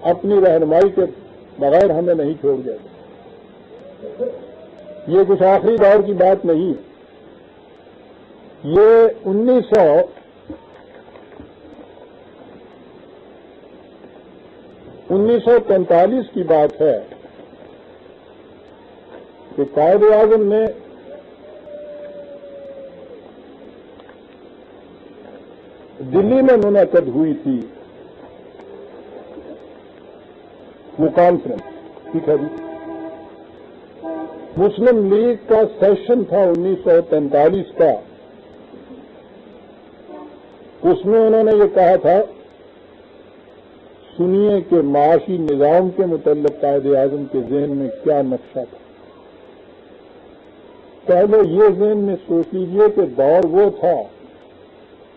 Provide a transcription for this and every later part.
اپنی رہنمائی کے بغیر ہمیں نہیں چھوڑ گئے. یہ کچھ آخری دور کی بات نہیں. یہ 1945 کی بات ہے کہ قائد اعظم نے دلی میں منعقد ہوئی تھی وہ کانفرنس. ٹھیک ہے جی. مسلم لیگ کا سیشن تھا 1945 کا. اس میں انہوں نے یہ کہا تھا سنیے کہ معاشی نظام کے متعلق قائد اعظم کے ذہن میں کیا نقشہ تھا. پہلے یہ ذہن میں سوچ لیجیے کہ دور وہ تھا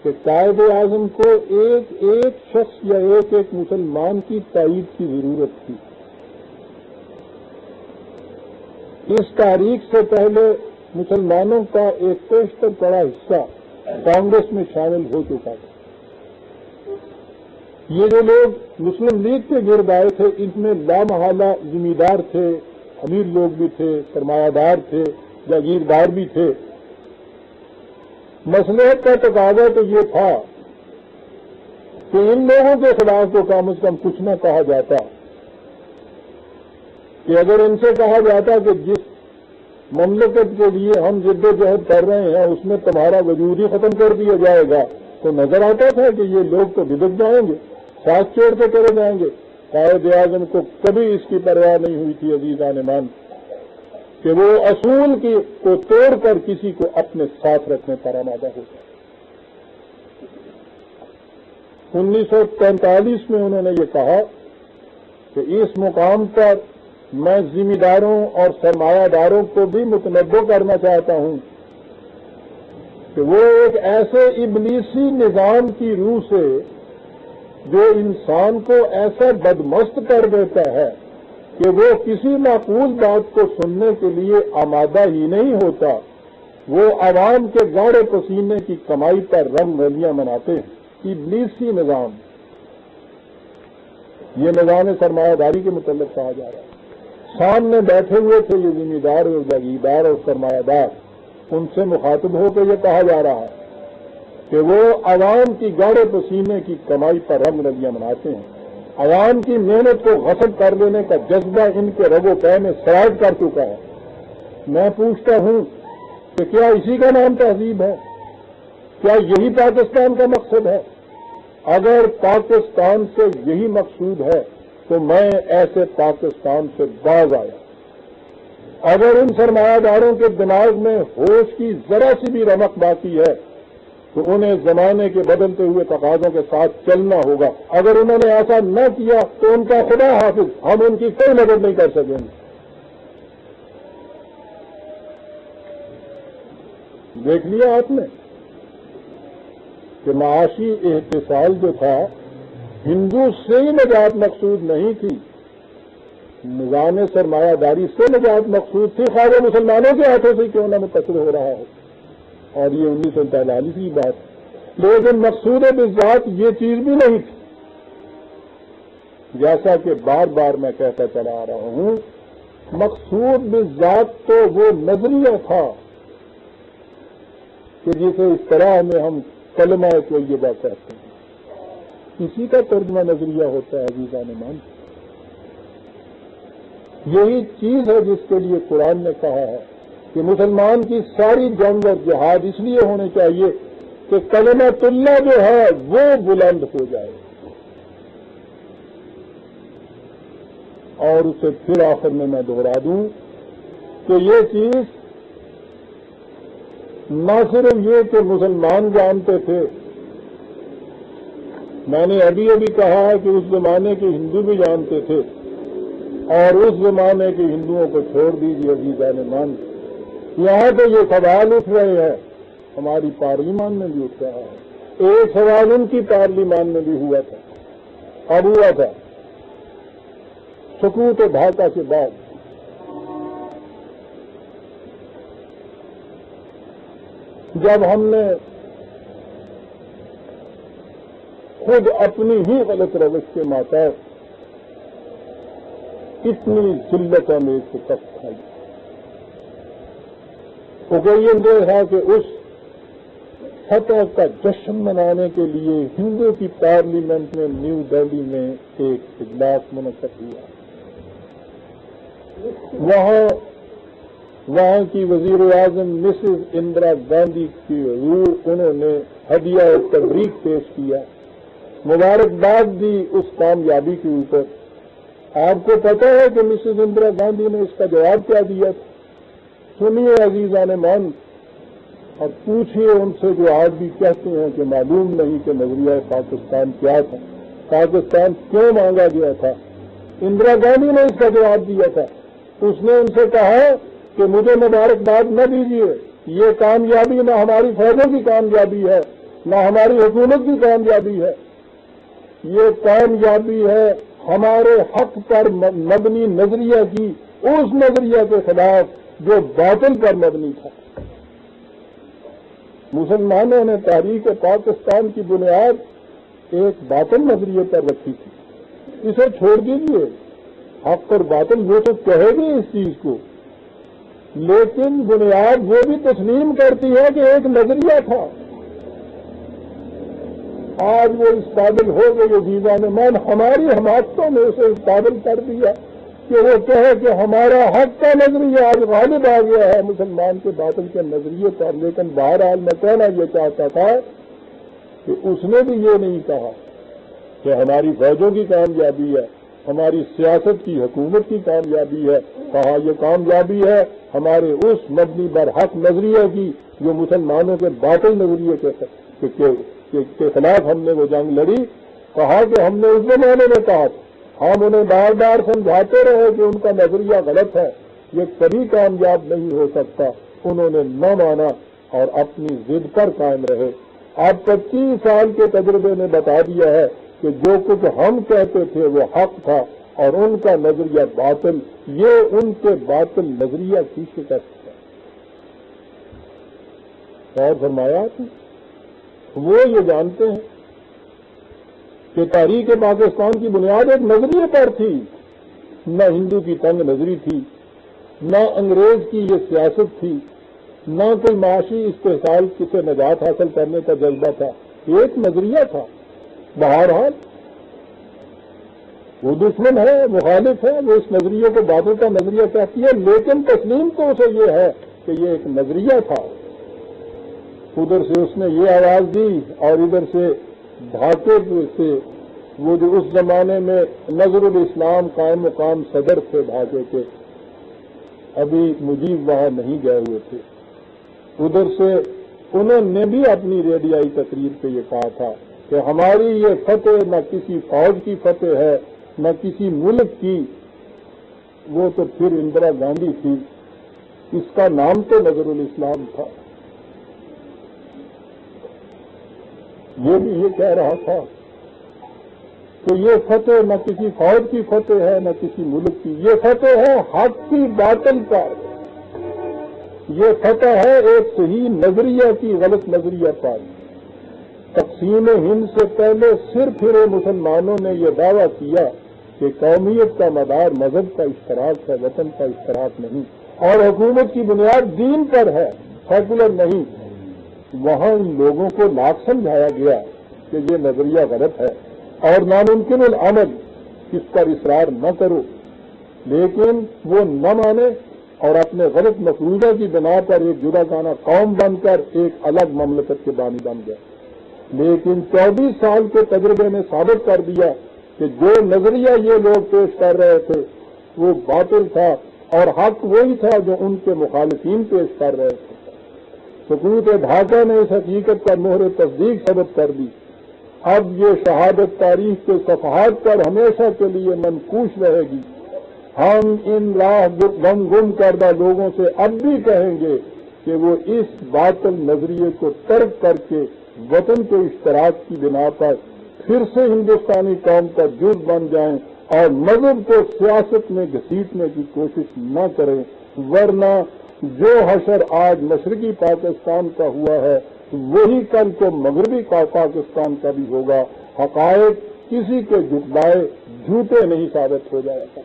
کہ قائد اعظم کو ایک ایک شخص یا ایک ایک مسلمان کی تائید کی ضرورت تھی. اس تاریخ سے پہلے مسلمانوں کا ایک بیشتر بڑا حصہ کانگریس میں شامل ہو چکا تھا. یہ جو لوگ مسلم لیگ کے گرد آئے تھے ان میں لامحالہ زمیندار تھے, امیر لوگ بھی تھے, سرمایہ دار تھے, جاگیردار بھی تھے. مصلحت کا تقاضا تو یہ تھا کہ ان لوگوں کے خلاف تو کم از کم کچھ نہ کہا جاتا, کہ اگر ان سے کہا جاتا کہ جس مملکت کے لیے ہم جد و جہد کر رہے ہیں اس میں تمہارا وجود ہی ختم کر دیا جائے گا, تو نظر آتا تھا کہ یہ لوگ تو بدک جائیں گے, ساتھ چھوڑ کے چلے جائیں گے. قائد اعظم کو کبھی اس کی پرواہ نہیں ہوئی تھی عزیزان مان کہ وہ اصول کو توڑ کر کسی کو اپنے ساتھ رکھنے پر آمادہ ہو جائے. 1945 میں انہوں نے یہ کہا کہ اس مقام پر میں ذمہ داروں اور سرمایہ داروں کو بھی متنبع کرنا چاہتا ہوں کہ وہ ایک ایسے ابلیسی نظام کی روح سے جو انسان کو ایسا بدمست کر دیتا ہے کہ وہ کسی معقول بات کو سننے کے لیے آمادہ ہی نہیں ہوتا, وہ عوام کے گاڑے پسینے کی کمائی پر رنگ رلیاں مناتے ہیں. ابلیسی نظام, یہ نظام سرمایہ داری کے متعلق کہا جا رہا ہے. سامنے بیٹھے ہوئے تھے یہ زمیندار اور جاگیردار اور سرمایہ دار, ان سے مخاطب ہو کے یہ کہا جا رہا ہے کہ وہ عوام کی گاڑے پسینے کی کمائی پر رنگ رلیاں مناتے ہیں. عوام کی محنت کو غصب کر لینے کا جذبہ ان کے رگ و پے میں سرائب کر چکا ہے. میں پوچھتا ہوں کہ کیا اسی کا نام تہذیب ہے؟ کیا یہی پاکستان کا مقصد ہے؟ اگر پاکستان سے یہی مقصود ہے تو میں ایسے پاکستان سے باز آیا. اگر ان سرمایہ داروں کے دماغ میں ہوش کی ذرا سی بھی رمق باقی ہے تو انہیں زمانے کے بدلتے ہوئے تقاضوں کے ساتھ چلنا ہوگا. اگر انہوں نے ایسا نہ کیا تو ان کا خدا حافظ, ہم ان کی کوئی مدد نہیں کر سکیں گے. دیکھ لیا آپ نے کہ معاشی احتسال جو تھا ہندو سے ہی نجات مقصود نہیں تھی, نظام سرمایہ داری سے نجات مقصود تھی, خواہ وہ مسلمانوں کے ہاتھوں سے کیوں نہ متاثر ہو رہا ہو. اور یہ 1943 کی بات, لیکن مقصود بالذات یہ چیز بھی نہیں تھی. جیسا کہ بار بار میں کہتا چلا آ رہا ہوں, مقصود بالذات تو وہ نظریہ تھا کہ جسے اس طرح میں ہم کلمہ طیبہ کہتے ہیں, اسی کا ترجمہ نظریہ ہوتا ہے عزیزان مان. یہی چیز ہے جس کے لیے قرآن نے کہا ہے کہ مسلمان کی ساری جنگ اور جہاد اس لیے ہونے چاہیے کہ کلمۃ اللہ جو ہے وہ بلند ہو جائے. اور اسے پھر آخر میں دوہرا دوں کہ یہ چیز نہ صرف یہ کہ مسلمان جانتے تھے, میں نے ابھی کہا ہے کہ اس زمانے کے ہندو بھی جانتے تھے, اور اس زمانے کے ہندوؤں کو چھوڑ دیجیے عزیزان مان. یہاں تو یہ سوال اٹھ رہے ہیں, ہماری پارلیمان میں بھی اٹھ رہا ہے. ایک سوال ان کی پارلیمان میں بھی ہوا تھا, اب ہوا تھا سکوت ڈھاکہ کے بعد. جب ہم نے خود اپنی ہی غلط روش کے ماتحت اتنی ذلتوں میں شکست کھائی. وہ یہ تھا کہ اس فتح کا جشن منانے کے لیے ہندو کی پارلیمنٹ میں نیو دہلی میں ایک اجلاس منعقد ہوا. وہاں کی وزیر اعظم مسز اندرا گاندھی کی حضور انہوں نے ہدیہ تبریک پیش کیا، مبارکباد دی اس کامیابی کے اوپر. آپ کو پتہ ہے کہ مسز اندرا گاندھی نے اس کا جواب کیا دیا تھا؟ سنیے عزیزان مان اور پوچھیے ان سے جو آج بھی کہتے ہیں کہ معلوم نہیں کہ نظریہ پاکستان کیا تھا، پاکستان کیوں مانگا گیا تھا. اندرا گاندھی نے اس کا جواب دیا تھا. اس نے ان سے کہا کہ مجھے مبارکباد نہ دیجیے، یہ کامیابی نہ ہماری فوجوں کی کامیابی ہے نہ ہماری حکومت کی کامیابی ہے، یہ کامیابی ہے ہمارے حق پر مبنی نظریہ کی، اس نظریہ کے خلاف جو باطل پر مبنی تھا. مسلمانوں نے تاریخ پاکستان کی بنیاد ایک باطل نظریے پر رکھی تھی. اسے چھوڑ دیجیے، حق اور باطل وہ تو کہے گی اس چیز کو، لیکن بنیاد وہ بھی تسلیم کرتی ہے کہ ایک نظریہ تھا. آج وہ اس قابل ہو گئی عزیزان مان، ہماری حماقتوں نے اسے اس قابل کر دیا کہ وہ کہے کہ ہمارا حق کا نظریہ آج غالب آ گیا ہے مسلمان کے باطل کے نظریے پر. لیکن بہرحال میں کہنا یہ چاہتا تھا کہ اس نے بھی یہ نہیں کہا کہ ہماری فوجوں کی کامیابی ہے، ہماری سیاست کی حکومت کی کامیابی ہے. کہا یہ کامیابی ہے ہمارے اس مبنی بر حق نظریے کی جو مسلمانوں کے باطل نظریے کے خلاف ہم نے وہ جنگ لڑی. کہا کہ ہم نے اس زمانے میں کہا تھا، ہم انہیں بار بار سمجھاتے رہے کہ ان کا نظریہ غلط ہے، یہ کبھی کامیاب نہیں ہو سکتا. انہوں نے نہ مانا اور اپنی ضد پر قائم رہے. اب 25 سال کے تجربے نے بتا دیا ہے کہ جو کچھ ہم کہتے تھے وہ حق تھا اور ان کا نظریہ باطل. یہ ان کے باطل نظریہ کی شکست ہے. اور فرمایا وہ یہ جانتے ہیں کہ تاریخ پاکستان کی بنیاد ایک نظریے پر تھی، نہ ہندو کی تنگ نظری تھی، نہ انگریز کی یہ سیاست تھی، نہ کوئی معاشی استحصال سے نجات حاصل کرنے کا جذبہ تھا. ایک نظریہ تھا. بہرحال وہ دشمن ہے، مخالف ہے، وہ اس نظریے کو باطل کا نظریہ کہتی ہے، لیکن تسلیم تو اسے یہ ہے کہ یہ ایک نظریہ تھا. ادھر سے اس نے یہ آواز دی اور ادھر سے ڈھاکے سے وہ جو اس زمانے میں نظر الاسلام قائم مقام صدر تھے ڈھاکے کے، ابھی مجیب وہاں نہیں گئے ہوئے تھے، ادھر سے انہوں نے بھی اپنی ریڈیائی تقریر پہ یہ کہا تھا کہ ہماری یہ فتح نہ کسی فوج کی فتح ہے نہ کسی ملک کی. وہ تو پھر اندرا گاندھی تھی، اس کا نام تو نظر الاسلام تھا. یہ بھی یہ کہہ رہا تھا کہ یہ فتح نہ کسی فوج کی فتح ہے نہ کسی ملک کی، یہ فتح ہے حق کی باطل پر، یہ فتح ہے ایک صحیح نظریہ کی غلط نظریہ پر. تقسیم ہند سے پہلے صرف پھرے مسلمانوں نے یہ دعویٰ کیا کہ قومیت کا مدار مذہب کا اشتراک ہے، وطن کا اشتراک نہیں، اور حکومت کی بنیاد دین پر ہے، سیکولر نہیں. وہاں ان لوگوں کو لاکھ سمجھایا گیا کہ یہ نظریہ غلط ہے اور ناممکن العمل، اس پر اصرار نہ کرو. لیکن وہ نہ مانے اور اپنے غلط مفروضہ کی بنا پر ایک جدا گانا قوم بن کر ایک الگ مملکت کے بانی بن گیا. لیکن 24 سال کے تجربے نے ثابت کر دیا کہ جو نظریہ یہ لوگ پیش کر رہے تھے وہ باطل تھا اور حق وہی تھا جو ان کے مخالفین پیش کر رہے تھے. سکوت ڈھاکہ نے اس حقیقت پر مہر تصدیق ثبت کر دی. اب یہ شہادت تاریخ کے صفحات پر ہمیشہ کے لیے منقوش رہے گی. ہم ان راہ گم کردہ لوگوں سے اب بھی کہیں گے کہ وہ اس باطل نظریے کو ترک کر کے وطن کے اشتراک کی بنا پر پھر سے ہندوستانی قوم کا جز بن جائیں اور مذہب کو سیاست میں گھسیٹنے کی کوشش نہ کریں، ورنہ جو حشر آج مشرقی پاکستان کا ہوا ہے وہی کل کو مغربی پاکستان کا بھی ہوگا. حقائق کسی کے جھٹلائے جھوٹے نہیں ثابت ہو جائے گا.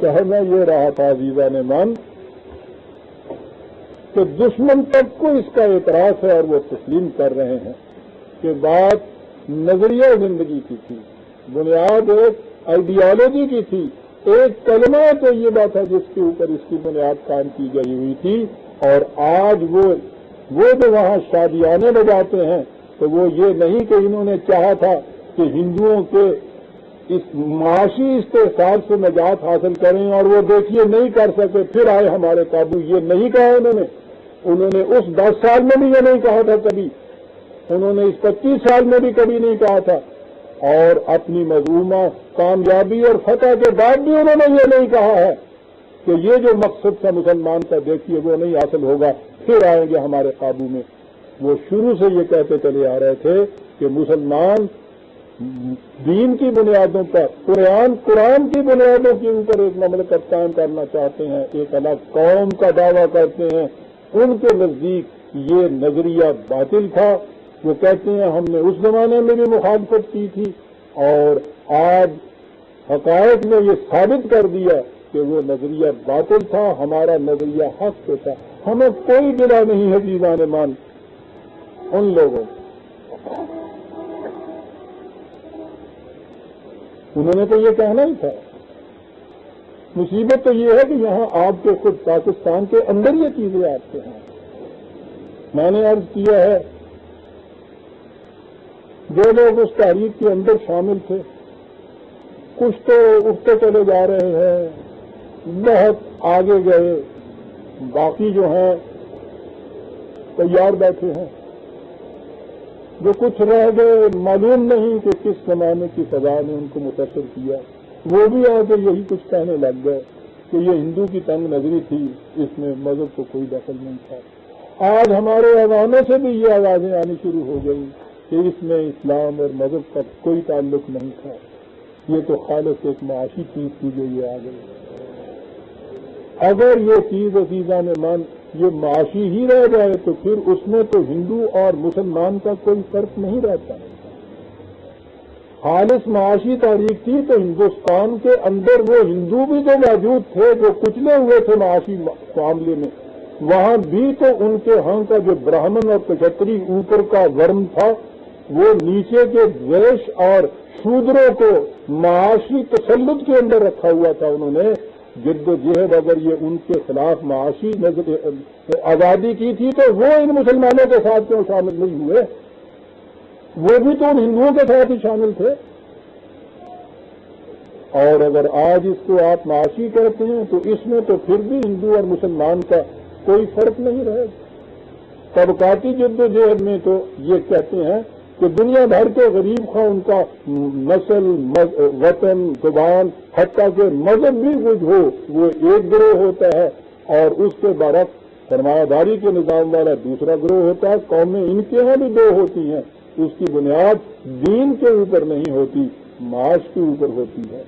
کہنا یہ رہا تھا عزیزان من کہ دشمن تک کو اس کا اعتراض ہے اور وہ تسلیم کر رہے ہیں کہ بات نظریہ زندگی کی تھی، بنیاد ایک آئیڈیالوجی کی تھی، ایک کلمہ تو یہ بات ہے جس کے اوپر اس کی بنیاد قائم کی گئی ہوئی تھی، اور آج وہ جو وہاں شادیانے بجاتے ہیں تو وہ یہ نہیں کہ انہوں نے چاہا تھا کہ ہندوؤں کے اس معاشی استحصال سے نجات حاصل کریں اور وہ دیکھیے نہیں کر سکے پھر آئے ہمارے قابو، یہ نہیں کہا انہوں نے اس 10 سال میں بھی یہ نہیں کہا تھا کبھی، انہوں نے اس 25 سال میں بھی کبھی نہیں کہا تھا، اور اپنی مظلومہ کامیابی اور فتح کے بعد بھی انہوں نے یہ نہیں کہا ہے کہ یہ جو مقصد تھا مسلمان کا دیکھیے وہ نہیں حاصل ہوگا پھر آئیں گے ہمارے قابو میں۔ وہ شروع سے یہ کہتے چلے آ رہے تھے کہ مسلمان دین کی بنیادوں پر قرآن کی بنیادوں کے اوپر ایک مملکت قائم کرنا چاہتے ہیں، ایک الگ قوم کا دعویٰ کرتے ہیں۔ ان کے نزدیک یہ نظریہ باطل تھا، وہ کہتے ہیں ہم نے اس زمانے میں بھی مخالفت کی تھی اور آج حقائق نے یہ ثابت کر دیا کہ وہ نظریہ باطل تھا، ہمارا نظریہ حق پہ تھا۔ ہمیں کوئی گلا نہیں ہے عزیزان مان ان لوگوں، انہوں نے تو یہ کہنا ہی تھا۔ مصیبت تو یہ ہے کہ یہاں آپ کے خود پاکستان کے اندر یہ چیزیں آتے ہیں۔ میں نے عرض کیا ہے جو لوگ اس تحریک کے اندر شامل تھے کچھ تو اٹھتے چلے جا رہے ہیں، بہت آگے گئے، باقی جو ہیں تیار بیٹھے ہیں، جو کچھ رہ گئے معلوم نہیں کہ کس زمانے کی سزا نے ان کو متاثر کیا، وہ بھی آگے یہی کچھ کہنے لگ گئے کہ یہ ہندو کی تنگ نظری تھی، اس میں مذہب کو کوئی دخل نہیں تھا۔ آج ہمارے عواموں سے بھی یہ آوازیں آنی شروع ہو گئی کہ اس میں اسلام اور مذہب کا کوئی تعلق نہیں تھا، یہ تو خالص ایک معاشی چیز تھی جو یہ آ گئی۔ اگر یہ چیز عزیزان مان یہ معاشی ہی رہ جائے تو پھر اس میں تو ہندو اور مسلمان کا کوئی فرق نہیں رہتا۔ خالص معاشی تاریخ تھی تو ہندوستان کے اندر وہ ہندو بھی جو موجود تھے جو کچلے ہوئے تھے معاشی معاملے میں، وہاں بھی تو ان کے ہاں کا جو برہمن اور کچھتری اوپر کا ورم تھا وہ نیچے کے دویش اور شودروں کو معاشی تسلط کے اندر رکھا ہوا تھا۔ انہوں نے جد و جہد اگر یہ ان کے خلاف معاشی آزادی کی تھی تو وہ ان مسلمانوں کے ساتھ کیوں شامل نہیں ہوئے؟ وہ بھی تو ان ہندوؤں کے ساتھ ہی شامل تھے۔ اور اگر آج اس کو آپ معاشی کرتے ہیں تو اس میں تو پھر بھی ہندو اور مسلمان کا کوئی فرق نہیں رہے گا۔ طبقاتی جد و جہد میں تو یہ کہتے ہیں کہ دنیا بھر کے غریب خواہ ان کا نسل، وطن، زبان، حتیٰ کہ مذہب بھی کچھ ہو، وہ ایک گروہ ہوتا ہے اور اس کے برعکس سرمایہ داری کے نظام والا دوسرا گروہ ہوتا ہے۔ قومیں ان کے یہاں بھی دو ہوتی ہیں، اس کی بنیاد دین کے اوپر نہیں ہوتی، معاش کے اوپر ہوتی ہے۔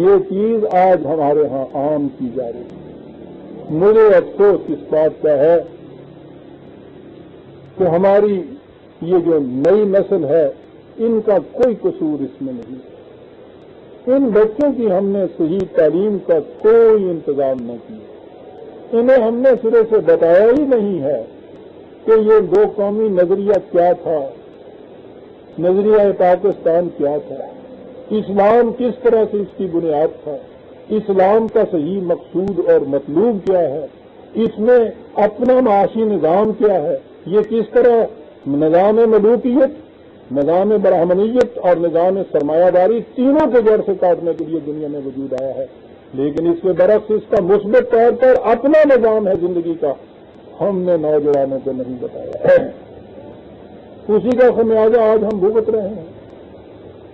یہ چیز آج ہمارے ہاں عام کی جا رہی ہے۔ مجھے افسوس اس بات کا ہے کہ ہماری یہ جو نئی نسل ہے ان کا کوئی قصور اس میں نہیں۔ ان بچوں کی ہم نے صحیح تعلیم کا کوئی انتظام نہ کیا، انہیں ہم نے سرے سے بتایا ہی نہیں ہے کہ یہ دو قومی نظریہ کیا تھا، نظریہ پاکستان کیا تھا، اسلام کس طرح سے اس کی بنیاد تھا، اسلام کا صحیح مقصود اور مطلوب کیا ہے، اس میں اپنا معاشی نظام کیا ہے، یہ کس طرح نظام ملوکیت، نظام برہمنیت اور نظام سرمایہ داری تینوں کے جڑ سے کاٹنے کے لیے دنیا میں وجود آیا ہے۔ لیکن اس کے برعکس اس کا مثبت طور پر اپنا نظام ہے زندگی کا، ہم نے نوجوانوں کو نہیں بتایا، اسی کا خمیازہ آج ہم بھگت رہے ہیں۔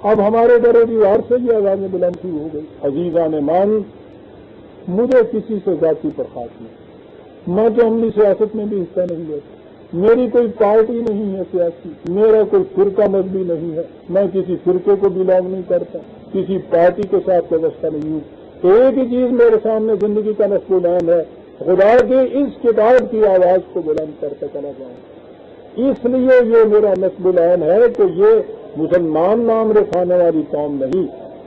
اب ہمارے در و دیوار سے یہ آوازیں بلند شروع ہو گئی۔ عزیزان مان، مجھے کسی سے ذاتی پرخاش نہیں، میں تو عملی سیاست میں بھی حصہ نہیں لیتا، میری کوئی پارٹی نہیں ہے سیاسی، میرا کوئی فرقہ مذہبی نہیں ہے، میں کسی فرقے کو بلانگ نہیں کرتا، کسی پارٹی کے ساتھ وابستہ نہیں ہوں۔ ایک ہی چیز میرے سامنے زندگی کا نصب العین ہے، خدا کی اس کتاب کی آواز کو بلند کرتا چلا جاؤں۔ اس لیے یہ میرا نصب العین ہے کہ یہ مسلمان نام رکھانے والی قوم نہیں،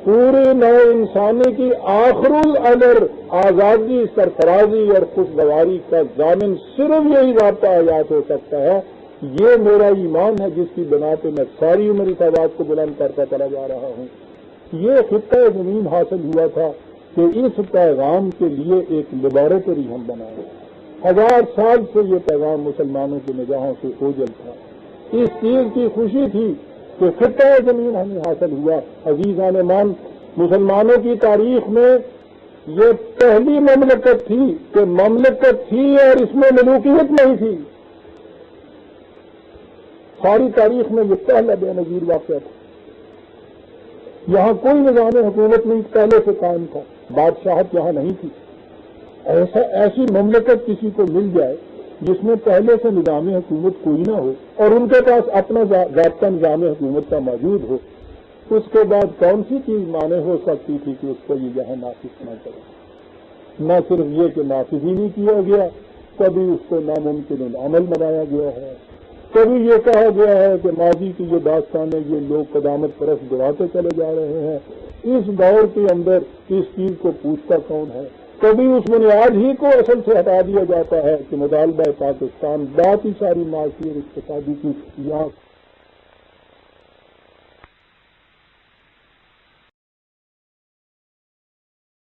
پورے نو انسانی کی آخر الامر آزادی، سرفرازی اور خوشگواری کا ضامن صرف یہی رابطہ حیات ہو سکتا ہے۔ یہ میرا ایمان ہے جس کی بنا پہ میں ساری عمر اس آواز کو بلند کرتا چلا جا رہا ہوں۔ یہ خطہ زمین حاصل ہوا تھا کہ اس پیغام کے لیے ایک لیبارٹری ہم بنائیں۔ 1000 سال سے یہ پیغام مسلمانوں کی نگاہوں سے اوجھل تھا۔ اس چیز کی خوشی تھی کہ خطہ زمین ہمیں حاصل ہوا۔ عزیزان مان، مسلمانوں کی تاریخ میں یہ پہلی مملکت تھی کہ مملکت تھی اور اس میں ملوکیت نہیں تھی۔ ساری تاریخ میں یہ پہلا بے نظیر واقعہ تھا۔ یہاں کوئی نظام حکومت نہیں پہلے سے قائم تھا، بادشاہت یہاں نہیں تھی۔ ایسی مملکت کسی کو مل جائے جس میں پہلے سے نظام حکومت کوئی نہ ہو اور ان کے پاس اپنا ضابطہ نظام حکومت کا موجود ہو، اس کے بعد کون سی چیز مانے ہو سکتی تھی کہ اس کو یہ یہاں نافذ نہ کرے؟ نہ صرف یہ کہ نافذ ہی نہیں کیا گیا، کبھی اس کو ناممکن العمل بنایا گیا ہے، کبھی یہ کہا گیا ہے کہ ماضی کی یہ داستانیں یہ لوگ قدامت پرست دہراتے چلے جا رہے ہیں، اس دور کے اندر اس چیز کو پوچھتا کون ہے؟ کبھی اس بنیاد ہی کو اصل سے ہٹا دیا جاتا ہے کہ مطالبہ پاکستان، بات ہی ساری معاشی اور اقتصادی کی یہاں